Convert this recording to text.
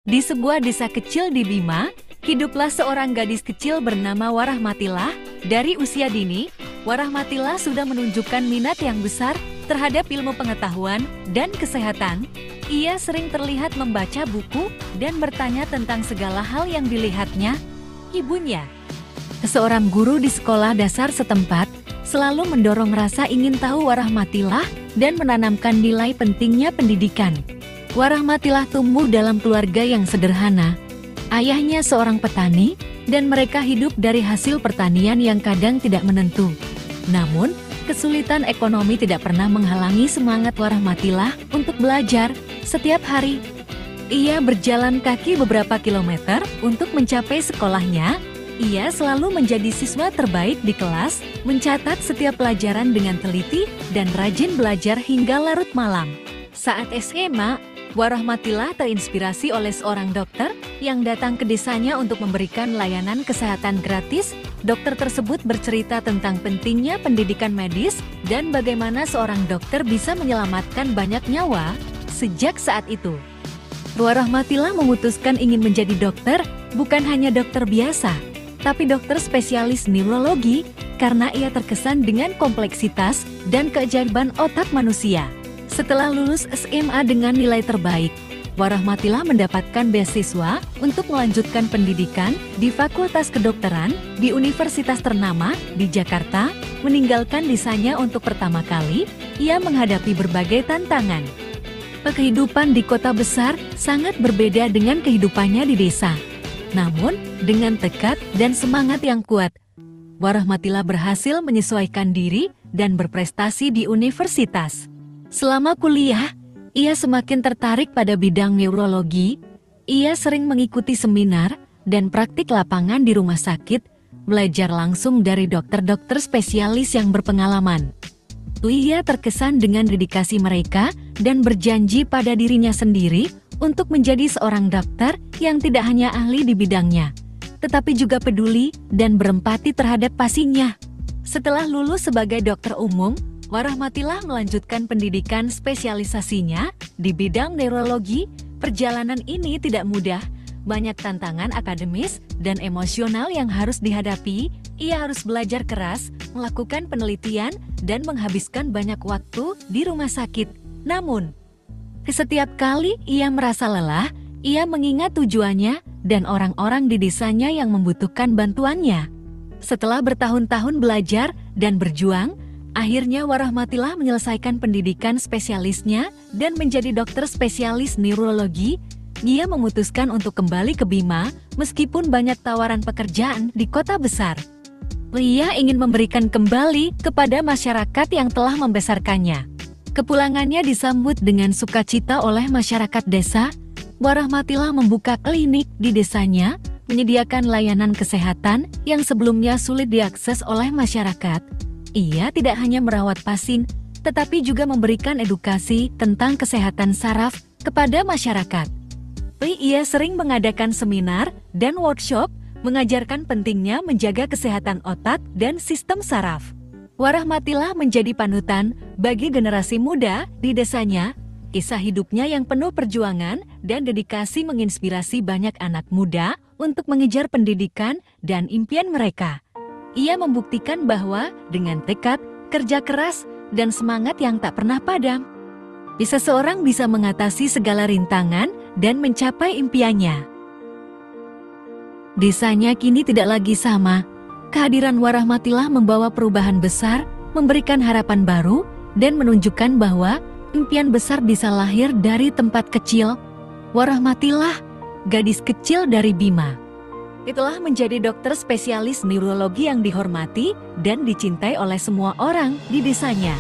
Di sebuah desa kecil di Bima, hiduplah seorang gadis kecil bernama Warahmatillah. Dari usia dini, Warahmatillah sudah menunjukkan minat yang besar terhadap ilmu pengetahuan dan kesehatan. Ia sering terlihat membaca buku dan bertanya tentang segala hal yang dilihatnya ibunya. Seorang guru di sekolah dasar setempat selalu mendorong rasa ingin tahu Warahmatillah dan menanamkan nilai pentingnya pendidikan. Warahmatillah tumbuh dalam keluarga yang sederhana. Ayahnya seorang petani, dan mereka hidup dari hasil pertanian yang kadang tidak menentu. Namun, kesulitan ekonomi tidak pernah menghalangi semangat Warahmatillah untuk belajar setiap hari. Ia berjalan kaki beberapa kilometer untuk mencapai sekolahnya. Ia selalu menjadi siswa terbaik di kelas, mencatat setiap pelajaran dengan teliti, dan rajin belajar hingga larut malam. Saat SMA, Warahmatillah terinspirasi oleh seorang dokter yang datang ke desanya untuk memberikan layanan kesehatan gratis. Dokter tersebut bercerita tentang pentingnya pendidikan medis dan bagaimana seorang dokter bisa menyelamatkan banyak nyawa. Sejak saat itu, Warahmatillah memutuskan ingin menjadi dokter, bukan hanya dokter biasa, tapi dokter spesialis neurologi karena ia terkesan dengan kompleksitas dan keajaiban otak manusia. Setelah lulus SMA dengan nilai terbaik, Warahmatillah mendapatkan beasiswa untuk melanjutkan pendidikan di Fakultas Kedokteran di universitas ternama di Jakarta. Meninggalkan desanya untuk pertama kali, ia menghadapi berbagai tantangan. Kehidupan di kota besar sangat berbeda dengan kehidupannya di desa. Namun, dengan tekad dan semangat yang kuat, Warahmatillah berhasil menyesuaikan diri dan berprestasi di universitas. Selama kuliah, ia semakin tertarik pada bidang neurologi. Ia sering mengikuti seminar dan praktik lapangan di rumah sakit, belajar langsung dari dokter-dokter spesialis yang berpengalaman. Ia terkesan dengan dedikasi mereka dan berjanji pada dirinya sendiri untuk menjadi seorang dokter yang tidak hanya ahli di bidangnya, tetapi juga peduli dan berempati terhadap pasiennya. Setelah lulus sebagai dokter umum, Warahmatillah melanjutkan pendidikan spesialisasinya di bidang neurologi. Perjalanan ini tidak mudah, banyak tantangan akademis dan emosional yang harus dihadapi. Ia harus belajar keras, melakukan penelitian, dan menghabiskan banyak waktu di rumah sakit. Namun, setiap kali ia merasa lelah, ia mengingat tujuannya dan orang-orang di desanya yang membutuhkan bantuannya. Setelah bertahun-tahun belajar dan berjuang, akhirnya Warahmatillah menyelesaikan pendidikan spesialisnya dan menjadi dokter spesialis neurologi. Ia memutuskan untuk kembali ke Bima meskipun banyak tawaran pekerjaan di kota besar. Ia ingin memberikan kembali kepada masyarakat yang telah membesarkannya. Kepulangannya disambut dengan sukacita oleh masyarakat desa. Warahmatillah membuka klinik di desanya, menyediakan layanan kesehatan yang sebelumnya sulit diakses oleh masyarakat. Ia tidak hanya merawat pasien, tetapi juga memberikan edukasi tentang kesehatan saraf kepada masyarakat. Ia sering mengadakan seminar dan workshop, mengajarkan pentingnya menjaga kesehatan otak dan sistem saraf. Warahmatillah menjadi panutan bagi generasi muda di desanya. Kisah hidupnya yang penuh perjuangan dan dedikasi menginspirasi banyak anak muda untuk mengejar pendidikan dan impian mereka. Ia membuktikan bahwa dengan tekad, kerja keras, dan semangat yang tak pernah padam, seseorang bisa mengatasi segala rintangan dan mencapai impiannya. Desanya kini tidak lagi sama. Kehadiran Warahmatillah membawa perubahan besar, memberikan harapan baru, dan menunjukkan bahwa impian besar bisa lahir dari tempat kecil. Warahmatillah, gadis kecil dari Bima, itulah menjadi dokter spesialis neurologi yang dihormati dan dicintai oleh semua orang di desanya.